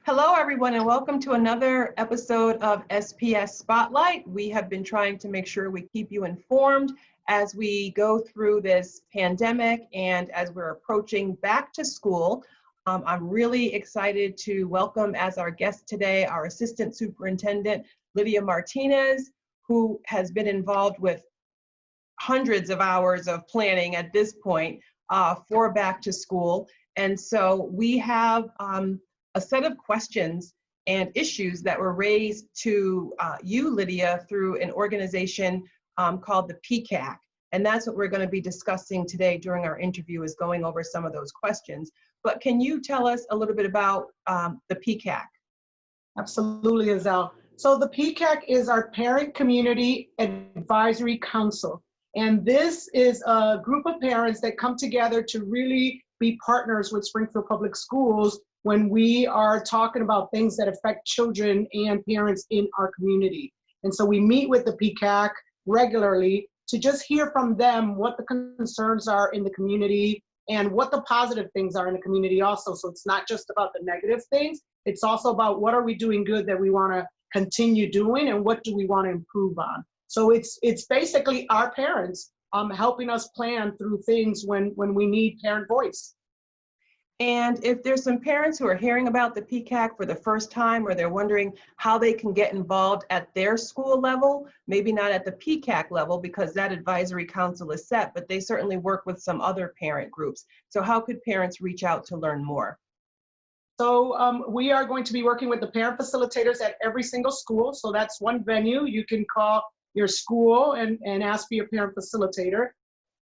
Hello, everyone, and welcome to another episode of SPS Spotlight. We have been trying to make sure we keep you informed as we go through this pandemic and as we're approaching back to school. I'm really excited to welcome as our guest today our Assistant Superintendent, Lydia Martinez, who has been involved with hundreds of hours of planning at this point for back to school. And so we have a set of questions and issues that were raised to you, Lydia, through an organization called the PCAC. And that's what we're going to be discussing today during our interview, is going over some of those questions. But can you tell us a little bit about the PCAC? Absolutely, Azelle. So the PCAC is our Parent Community Advisory Council. And this is a group of parents that come together to really be partners with Springfield Public Schools when we are talking about things that affect children and parents in our community. And so we meet with the PCAC regularly to just hear from them what the concerns are in the community and what the positive things are in the community also. So it's not just about the negative things, it's also about what are we doing good that we want to continue doing and what do we want to improve on. So it's basically our parents helping us plan through things when we need parent voice. And if there's some parents who are hearing about the PCAC for the first time, or they're wondering how they can get involved at their school level, maybe not at the PCAC level because that advisory council is set, but they certainly work with some other parent groups. So how could parents reach out to learn more? So we are going to be working with the parent facilitators at every single school. So that's one venue. You can call your school and ask for your parent facilitator.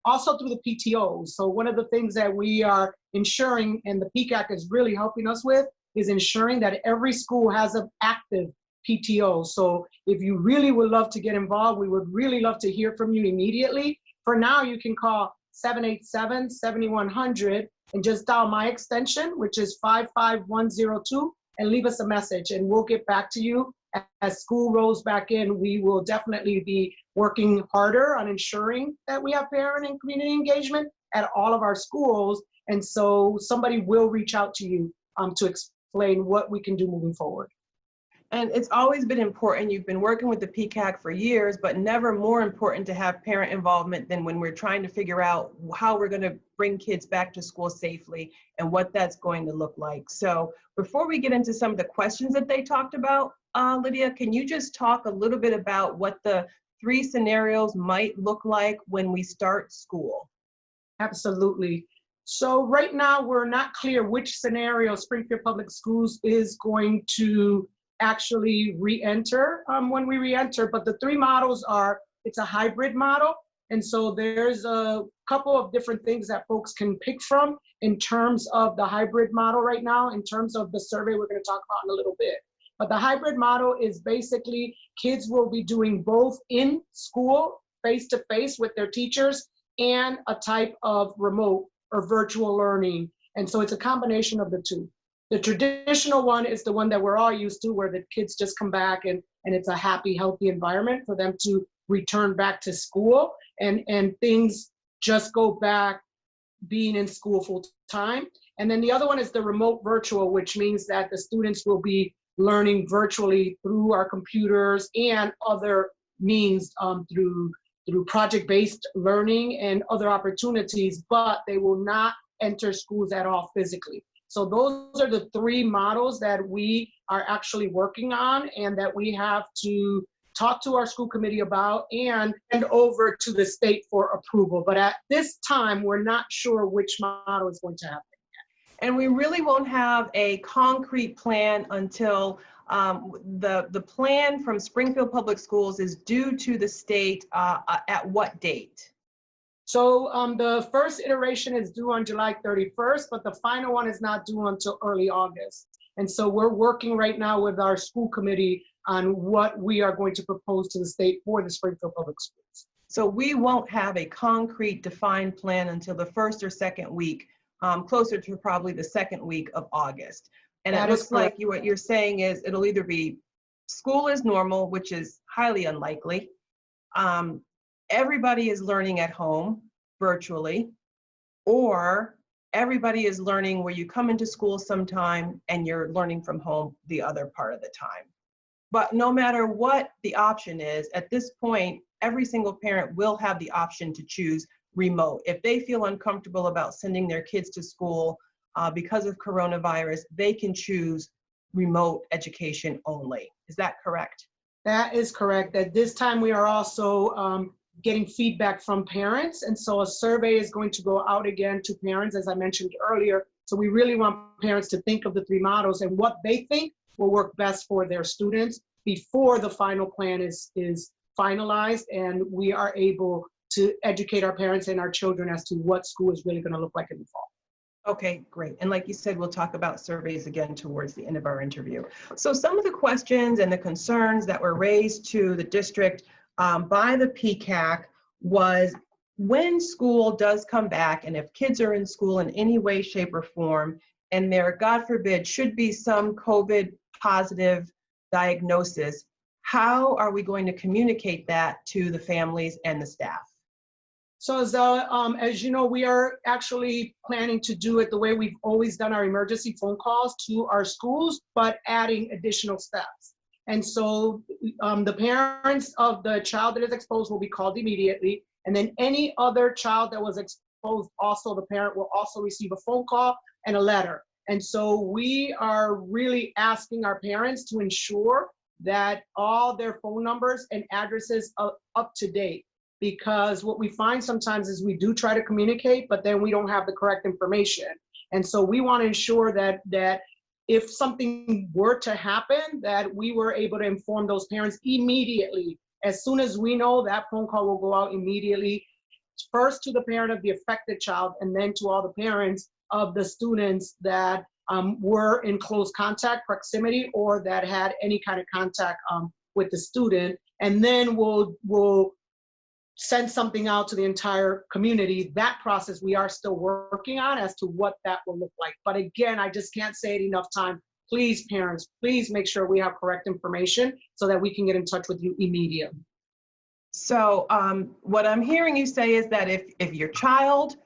Also through the PTOs. So one of the things that we are ensuring, and the PCAC is really helping us with, is ensuring that every school has an active PTO. So if you really would love to get involved, we would really love to hear from you immediately. For now, you can call 787-7100 and just dial my extension, which is 55102, and leave us a message, and we'll get back to you. As school rolls back in, we will definitely be working harder on ensuring that we have parent and community engagement at all of our schools. And so somebody will reach out to you to explain what we can do moving forward. And it's always been important. You've been working with the PCAC for years, but never more important to have parent involvement than when we're trying to figure out how we're going to bring kids back to school safely and what that's going to look like. So before we get into some of the questions that they talked about, Lydia, can you just talk a little bit about what the 3 scenarios might look like when we start school? Absolutely. So right now, we're not clear which scenario Springfield Public Schools is going to actually re-enter when we re-enter, but the 3 models are, it's a hybrid model. And so there's a couple of different things that folks can pick from in terms of the hybrid model right now, in terms of the survey we're going to talk about in a little bit. But the hybrid model is basically kids will be doing both in school, face-to-face with their teachers, and a type of remote or virtual learning. And so it's a combination of the 2. The traditional one is the one that we're all used to, where the kids just come back and it's a happy, healthy environment for them to return back to school, and things just go back being in school full time. And then the other one is the remote virtual, which means that the students will be learning virtually through our computers and other means through project-based learning and other opportunities, but they will not enter schools at all physically. So those are the 3 models that we are actually working on and that we have to talk to our school committee about and over to the state for approval. But at this time, we're not sure which model is going to happen. And we really won't have a concrete plan until the plan from Springfield Public Schools is due to the state at what date? So the first iteration is due on July 31st, but the final one is not due until early August. And so we're working right now with our school committee on what we are going to propose to the state for the Springfield Public Schools. So we won't have a concrete defined plan until the 1st or 2nd week, closer to probably the 2nd week of August. And it looks like what you're saying is it'll either be school as normal, which is highly unlikely. Everybody is learning at home virtually, or everybody is learning where you come into school sometime and you're learning from home the other part of the time. But no matter what the option is, at this point, every single parent will have the option to choose remote. If they feel uncomfortable about sending their kids to school because of coronavirus, they can choose remote education only. Is that correct? That is correct. At this time, we are also getting feedback from parents. And so a survey is going to go out again to parents, as I mentioned earlier. So we really want parents to think of the three models and what they think will work best for their students before the final plan is finalized and we are able to educate our parents and our children as to what school is really going to look like in the fall. Okay, great. And like you said, we'll talk about surveys again towards the end of our interview. So some of the questions and the concerns that were raised to the district by the PCAC was when school does come back and if kids are in school in any way, shape, or form, and there, God forbid, should be some COVID positive diagnosis, how are we going to communicate that to the families and the staff? So as you know, we are actually planning to do it the way we've always done our emergency phone calls to our schools, but adding additional steps. And so the parents of the child that is exposed will be called immediately. And then any other child that was exposed, also the parent will also receive a phone call and a letter. And so we are really asking our parents to ensure that all their phone numbers and addresses are up to date. Because what we find sometimes is we do try to communicate, but then we don't have the correct information. And so we want to ensure that if something were to happen, that we were able to inform those parents immediately. As soon as we know, that phone call will go out immediately, first to the parent of the affected child, and then to all the parents of the students that were in close contact, proximity, or that had any kind of contact with the student. And then we'll send something out to the entire community. That process we are still working on as to what that will look like. But again, I just can't say it enough time. Please, parents, please make sure we have correct information so that we can get in touch with you immediately. So what I'm hearing you say is that if your child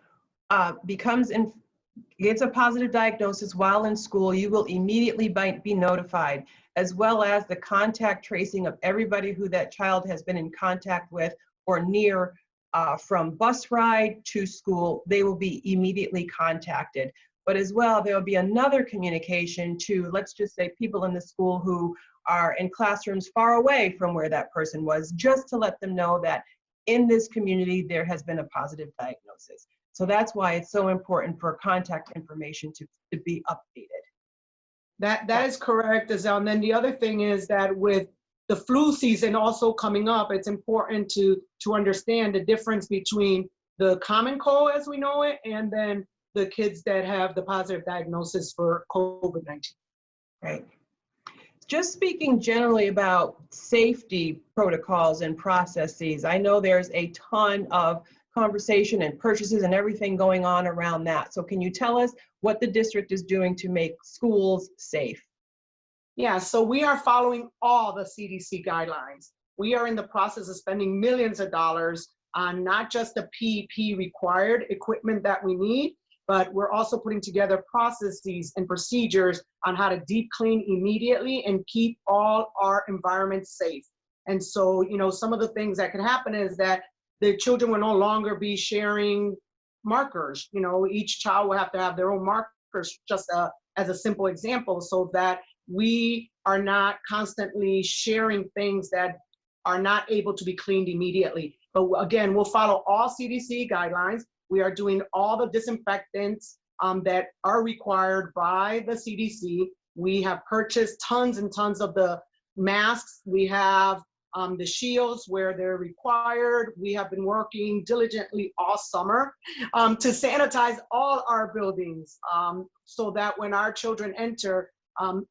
gets a positive diagnosis while in school, you will immediately be notified, as well as the contact tracing of everybody who that child has been in contact with or near from bus ride to school. They will be immediately contacted. But as well, there will be another communication to, let's just say, people in the school who are in classrooms far away from where that person was, just to let them know that in this community there has been a positive diagnosis. So that's why it's so important for contact information to be updated. That is correct, Azelle. And then the other thing is that with the flu season also coming up, it's important to understand the difference between the common cold as we know it and then the kids that have the positive diagnosis for COVID-19. Right. Just speaking generally about safety protocols and processes, I know there's a ton of conversation and purchases and everything going on around that. So can you tell us what the district is doing to make schools safe? Yeah, so we are following all the CDC guidelines. We are in the process of spending millions of dollars on not just the PEP required equipment that we need, but we're also putting together processes and procedures on how to deep clean immediately and keep all our environments safe. And so, you know, some of the things that could happen is that the children will no longer be sharing markers. You know, each child will have to have their own markers, just as a simple example, so that we are not constantly sharing things that are not able to be cleaned immediately. But again, we'll follow all CDC guidelines. We are doing all the disinfectants that are required by the CDC. We have purchased tons and tons of the masks. We have the shields where they're required. We have been working diligently all summer to sanitize all our buildings so that when our children enter,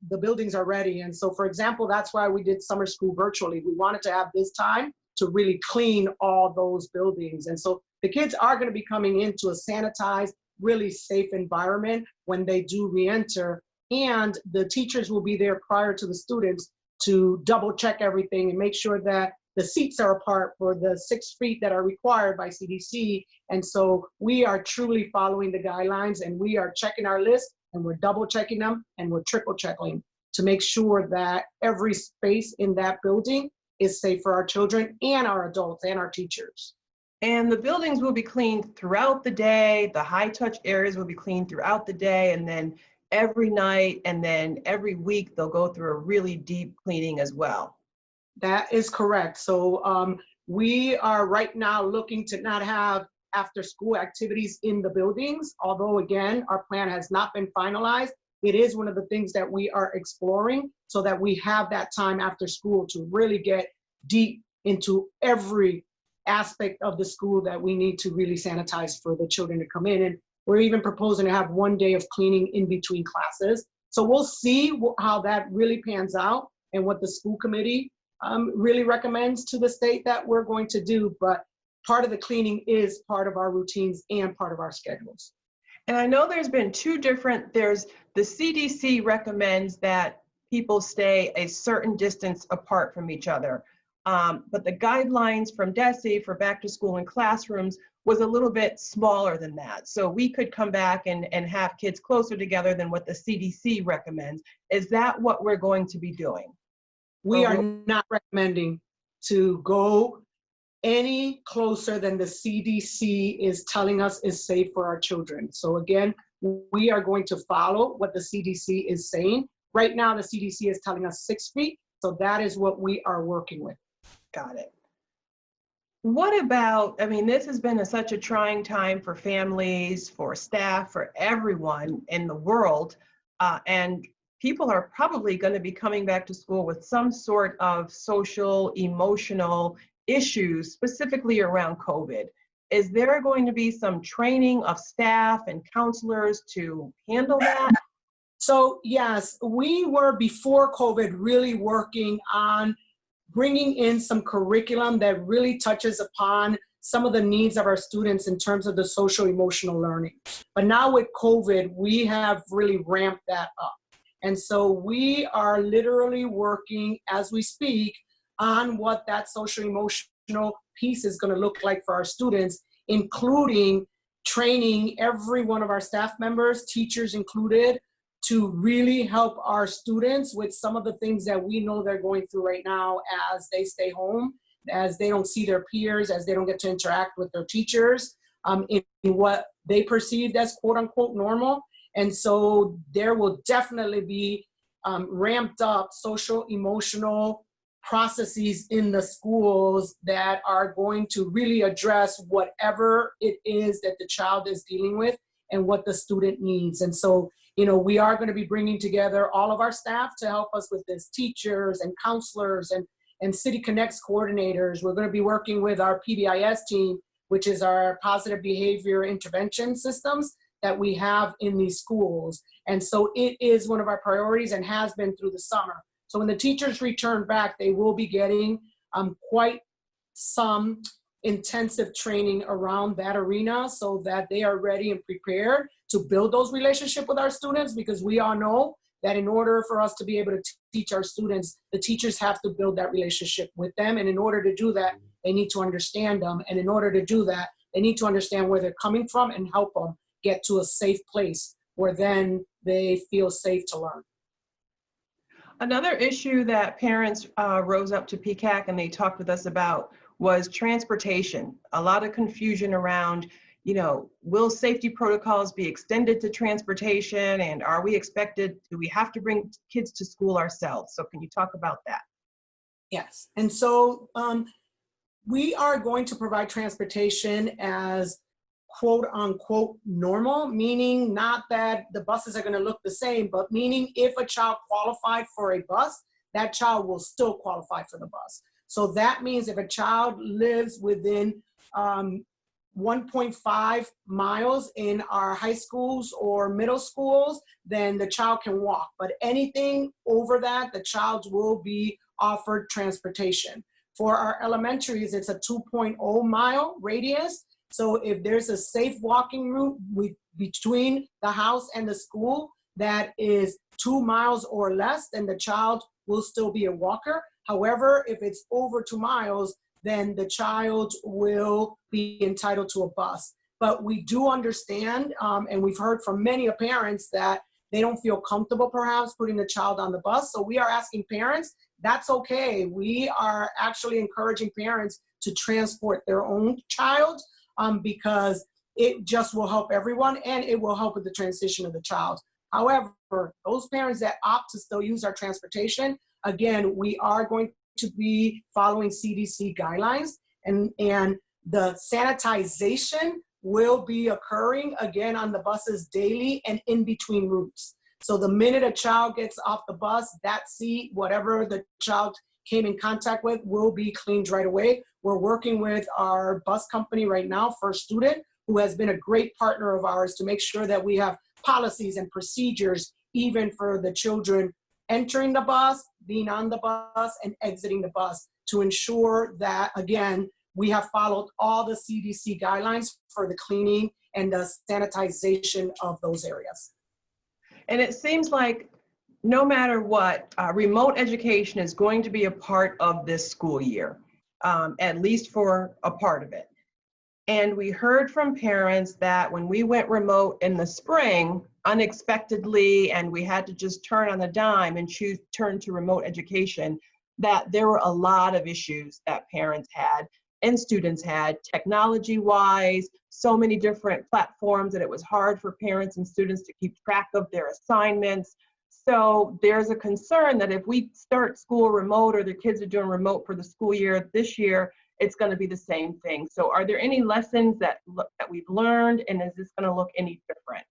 the buildings are ready. And so, for example, that's why we did summer school virtually. We wanted to have this time to really clean all those buildings. And so the kids are going to be coming into a sanitized, really safe environment when they do re-enter. And the teachers will be there prior to the students to double check everything and make sure that the seats are apart for the 6 feet that are required by CDC. And so we are truly following the guidelines, and we are checking our list, and we're double checking them, and we're triple checking to make sure that every space in that building is safe for our children and our adults and our teachers. And the buildings will be cleaned throughout the day. The high touch areas will be cleaned throughout the day, and then every night, and then every week they'll go through a really deep cleaning as well. That is correct. So we are right now looking to not have after school activities in the buildings, although again, our plan has not been finalized. It is one of the things that we are exploring so that we have that time after school to really get deep into every aspect of the school that we need to really sanitize for the children to come in. And we're even proposing to have 1 day of cleaning in between classes. So we'll see how that really pans out and what the school committee really recommends to the state that we're going to do. But part of the cleaning is part of our routines and part of our schedules. And I know there's been there's the CDC recommends that people stay a certain distance apart from each other. But the guidelines from DESE for back to school and classrooms was a little bit smaller than that. So we could come back and have kids closer together than what the CDC recommends. Is that what we're going to be doing? We are not recommending to go any closer than the CDC is telling us is safe for our children. So again, we are going to follow what the CDC is saying. Right now, the CDC is telling us 6 feet. So that is what we are working with. Got it. What about, I mean, this has been such a trying time for families, for staff, for everyone in the world. And people are probably going to be coming back to school with some sort of social, emotional issues, specifically around COVID. Is there going to be some training of staff and counselors to handle that? So yes, we were before COVID really working on bringing in some curriculum that really touches upon some of the needs of our students in terms of the social emotional learning. But now with COVID, we have really ramped that up. And so we are literally working as we speak on what that social emotional piece is going to look like for our students, including training every one of our staff members, teachers included, to really help our students with some of the things that we know they're going through right now as they stay home, as they don't see their peers, as they don't get to interact with their teachers in what they perceived as quote unquote normal. And so there will definitely be ramped up social emotional processes in the schools that are going to really address whatever it is that the child is dealing with and what the student needs. And so, you know, we are going to be bringing together all of our staff to help us with this, teachers and counselors and City Connects coordinators. We're going to be working with our PBIS team, which is our positive behavior intervention systems that we have in these schools. And so it is one of our priorities and has been through the summer. So when the teachers return back, they will be getting quite some intensive training around that arena so that they are ready and prepared to build those relationships with our students, because we all know that in order for us to be able to teach our students, the teachers have to build that relationship with them. And in order to do that, they need to understand them. And in order to do that, they need to understand where they're coming from and help them get to a safe place where then they feel safe to learn. Another issue that parents rose up to PCAC and they talked with us about was transportation. A lot of confusion around, you know, will safety protocols be extended to transportation, and are we expected, do we have to bring kids to school ourselves? So can you talk about that? Yes, and so we are going to provide transportation as quote unquote normal, meaning not that the buses are going to look the same, but meaning if a child qualified for a bus, that child will still qualify for the bus. So that means if a child lives within 1.5 miles in our high schools or middle schools, then the child can walk. But anything over that, the child will be offered transportation. For our elementaries, it's a 2.0 mile radius. So if there's a safe walking route between the house and the school that is 2 miles or less, then the child will still be a walker. However, if it's over 2 miles, then the child will be entitled to a bus. But we do understand, and we've heard from many parents that they don't feel comfortable perhaps putting the child on the bus. So we are asking parents, that's okay. We are actually encouraging parents to transport their own child because it just will help everyone and it will help with the transition of the child. However, those parents that opt to still use our transportation, again, we are going to be following CDC guidelines, and the sanitization will be occurring again on the buses daily and in between routes. So the minute a child gets off the bus, that seat, whatever the child came in contact with, will be cleaned right away. We're working with our bus company right now, First Student, who has been a great partner of ours to make sure that we have policies and procedures even for the children entering the bus, being on the bus, and exiting the bus to ensure that, again, we have followed all the CDC guidelines for the cleaning and the sanitization of those areas. And it seems like no matter what, remote education is going to be a part of this school year, at least for a part of it. And we heard from parents that when we went remote in the spring, unexpectedly, and we had to just turn on the dime and turn to remote education, that there were a lot of issues that parents had and students had, technology-wise, so many different platforms that it was hard for parents and students to keep track of their assignments. So there's a concern that if we start school remote or the kids are doing remote for the school year this year, it's going to be the same thing. So are there any lessons that we've learned, and is this going to look any different?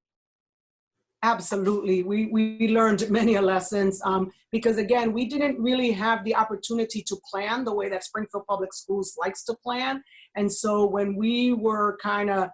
Absolutely. We learned many lessons because, again, we didn't really have the opportunity to plan the way that Springfield Public Schools likes to plan. And so when we were kind of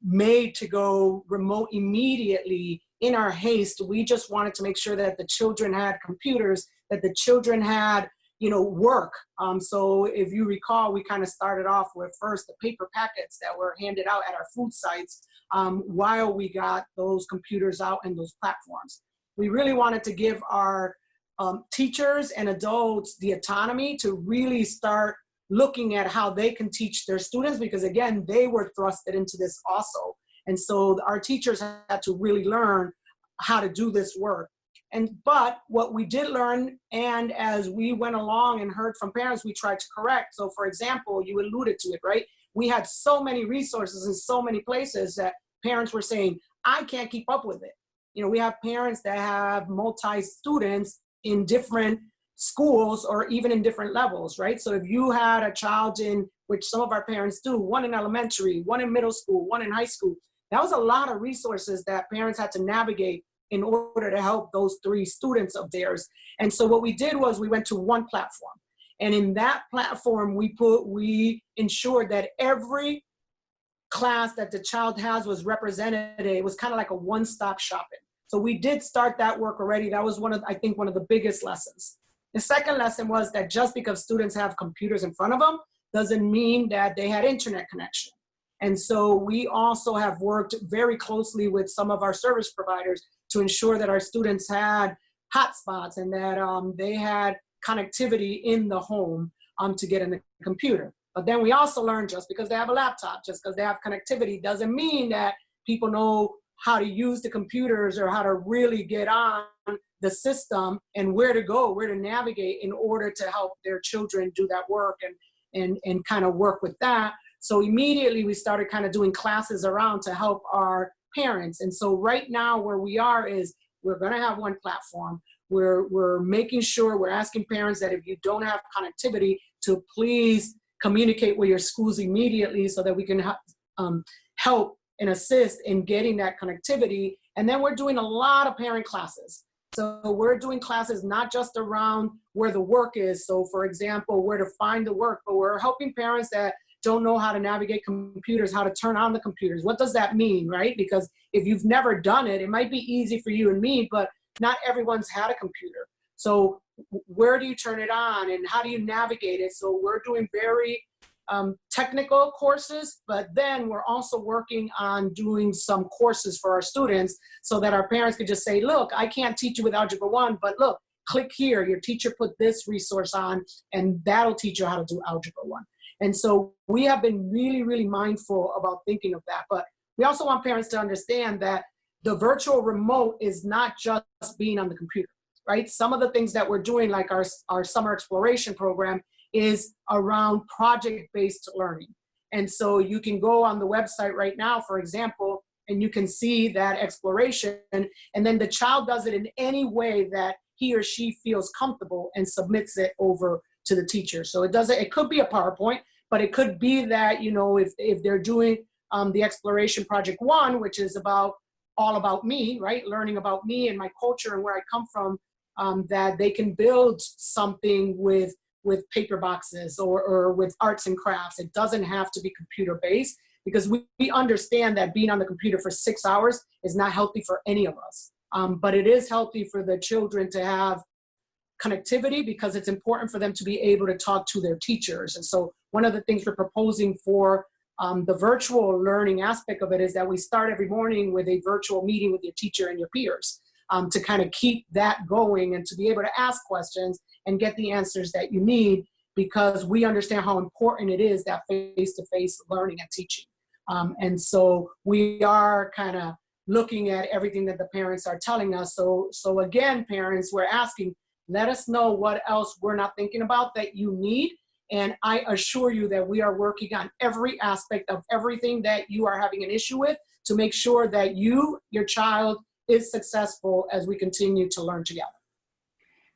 made to go remote immediately in our haste, we just wanted to make sure that the children had computers, that the children had work. So if you recall, we kind of started off with first the paper packets that were handed out at our food sites while we got those computers out and those platforms. We really wanted to give our teachers and adults the autonomy to really start looking at how they can teach their students, because again, they were thrusted into this also. And so our teachers had to really learn how to do this work. But what we did learn, and as we went along and heard from parents, we tried to correct. So for example, you alluded to it, right? We had so many resources in so many places that parents were saying, I can't keep up with it. We have parents that have multi-students in different schools or even in different levels, right? So if you had a child in, which some of our parents do, one in elementary, one in middle school, one in high school, that was a lot of resources that parents had to navigate in order to help those 3 students of theirs. And so what we did was we went to one platform. And in that platform, we ensured that every class that the child has was represented. It was kind of like a one-stop shopping. So we did start that work already. That was one of the biggest lessons. The second lesson was that just because students have computers in front of them doesn't mean that they had internet connection. And so we also have worked very closely with some of our service providers to ensure that our students had hotspots and that they had connectivity in the home to get in the computer. But then we also learned just because they have a laptop, just because they have connectivity, doesn't mean that people know how to use the computers or how to really get on the system and where to go, where to navigate in order to help their children do that work and kind of work with that. So immediately we started kind of doing classes around to help our parents. And so right now where we are is we're going to have one platform. We're making sure, we're asking parents that if you don't have connectivity to please communicate with your schools immediately so that we can help and assist in getting that connectivity. And then we're doing a lot of parent classes. So we're doing classes not just around where the work is. So for example, where to find the work, but we're helping parents that don't know how to navigate computers, how to turn on the computers. What does that mean, right? Because if you've never done it, it might be easy for you and me, but not everyone's had a computer. So where do you turn it on and how do you navigate it? So we're doing very technical courses, but then we're also working on doing some courses for our students so that our parents could just say, look, I can't teach you with Algebra 1, but look, click here, your teacher put this resource on, and that'll teach you how to do Algebra 1. And so we have been really, really mindful about thinking of that. But we also want parents to understand that the virtual remote is not just being on the computer, right? Some of the things that we're doing, like our summer exploration program, is around project-based learning. And so you can go on the website right now, for example, and you can see that exploration, and then the child does it in any way that he or she feels comfortable and submits it over to the teacher. So it could be a PowerPoint, but it could be that, you know, if they're doing the exploration project 1, which is all about me, right? Learning about me and my culture and where I come from, that they can build something with paper boxes or with arts and crafts. It doesn't have to be computer based, because we understand that being on the computer for 6 hours is not healthy for any of us. But it is healthy for the children to have connectivity, because it's important for them to be able to talk to their teachers. And so one of the things we're proposing for the virtual learning aspect of it is that we start every morning with a virtual meeting with your teacher and your peers, to kind of keep that going and to be able to ask questions and get the answers that you need, because we understand how important it is, that face-to-face learning and teaching. And so we are kind of looking at everything that the parents are telling us. So again, parents, we're asking, let us know what else we're not thinking about that you need. And I assure you that we are working on every aspect of everything that you are having an issue with, to make sure that your child is successful as we continue to learn together.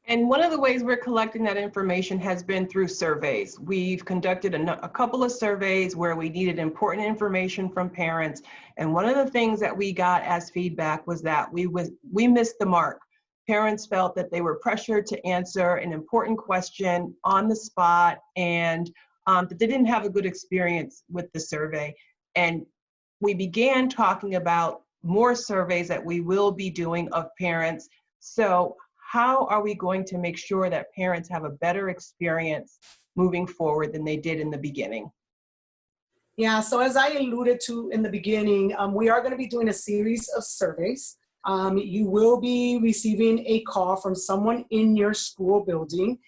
And one of the ways we're collecting that information has been through surveys. We've conducted a couple of surveys where we needed important information from parents. And one of the things that we got as feedback was that we missed the mark. Parents felt that they were pressured to answer an important question on the spot, and that they didn't have a good experience with the survey. And we began talking about more surveys that we will be doing of parents. So how are we going to make sure that parents have a better experience moving forward than they did in the beginning? Yeah, so as I alluded to in the beginning, we are going to be doing a series of surveys. You will be receiving a call from someone in your school building.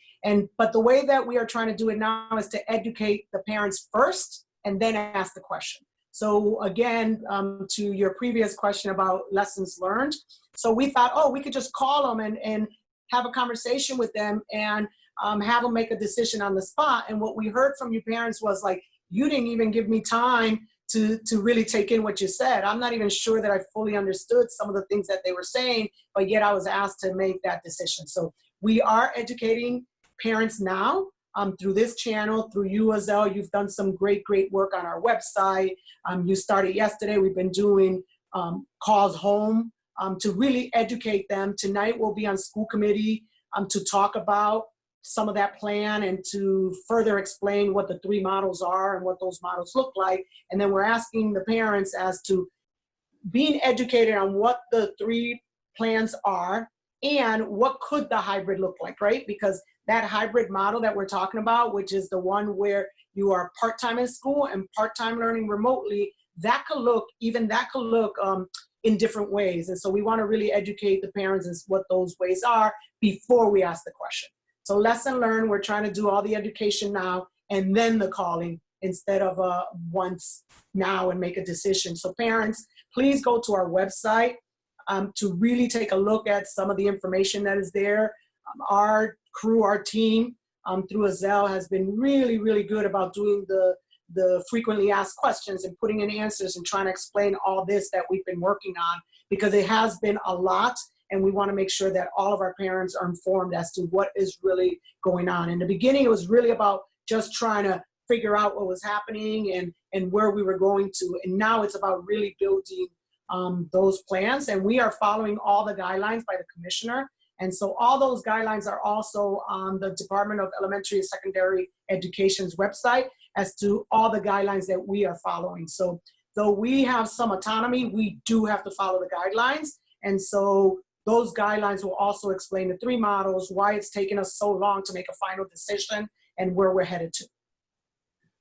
But the way that we are trying to do it now is to educate the parents first and then ask the question. So again, to your previous question about lessons learned. So we thought, oh, we could just call them and have a conversation with them and have them make a decision on the spot. And what we heard from you parents was like, you didn't even give me time to really take in what you said. I'm not even sure that I fully understood some of the things that they were saying, but yet I was asked to make that decision. So we are educating parents now through this channel, through you, Azelle. You've done some great work on our website. You started yesterday. We've been doing calls home to really educate them. Tonight we'll be on school committee to talk about some of that plan and to further explain what the 3 models are and what those models look like. And then we're asking the parents as to being educated on what the 3 plans are and what could the hybrid look like, right? Because that hybrid model that we're talking about, which is the one where you are part-time in school and part-time learning remotely, that could look in different ways. And so we want to really educate the parents as what those ways are before we ask the question. So lesson learned, we're trying to do all the education now and then the calling instead of once now and make a decision. So parents, please go to our website to really take a look at some of the information that is there. Our crew, our team through Azelle has been really good about doing the frequently asked questions and putting in answers and trying to explain all this that we've been working on, because it has been a lot. And we want to make sure that all of our parents are informed as to what is really going on. In the beginning, it was really about just trying to figure out what was happening and where we were going to. And now it's about really building those plans. And we are following all the guidelines by the commissioner. And so all those guidelines are also on the Department of Elementary and Secondary Education's website as to all the guidelines that we are following. So though we have some autonomy, we do have to follow the guidelines. And so those guidelines will also explain the 3 models, why it's taken us so long to make a final decision, and where we're headed to.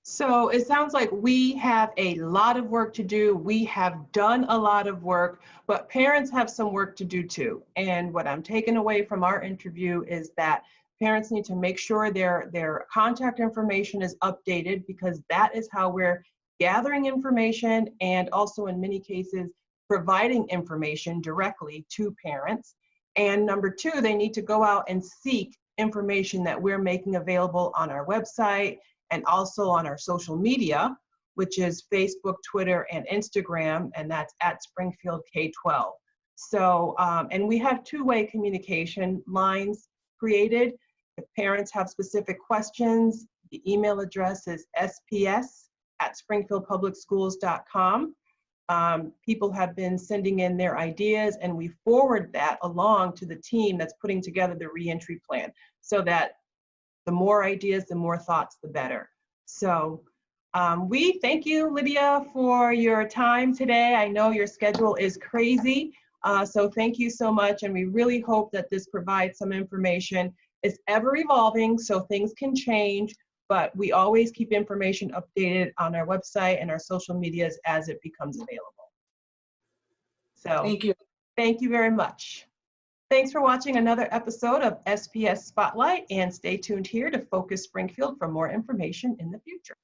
So it sounds like we have a lot of work to do. We have done a lot of work, but parents have some work to do too. And what I'm taking away from our interview is that parents need to make sure their contact information is updated, because that is how we're gathering information and also in many cases providing information directly to parents. And number two, they need to go out and seek information that we're making available on our website and also on our social media, which is Facebook, Twitter, and Instagram, and that's at Springfield K-12. So, and we have two-way communication lines created. If parents have specific questions, the email address is sps@springfieldpublicschools.com. People have been sending in their ideas, and we forward that along to the team that's putting together the reentry plan, so that the more ideas, the more thoughts, the better. So we thank you, Lydia, for your time today. I know your schedule is crazy, so thank you so much, and we really hope that this provides some information. It's ever evolving, so things can change, but we always keep information updated on our website and our social medias as it becomes available. So Thank you. thank you very much. Thanks for watching another episode of SPS Spotlight, and stay tuned here to Focus Springfield for more information in the future.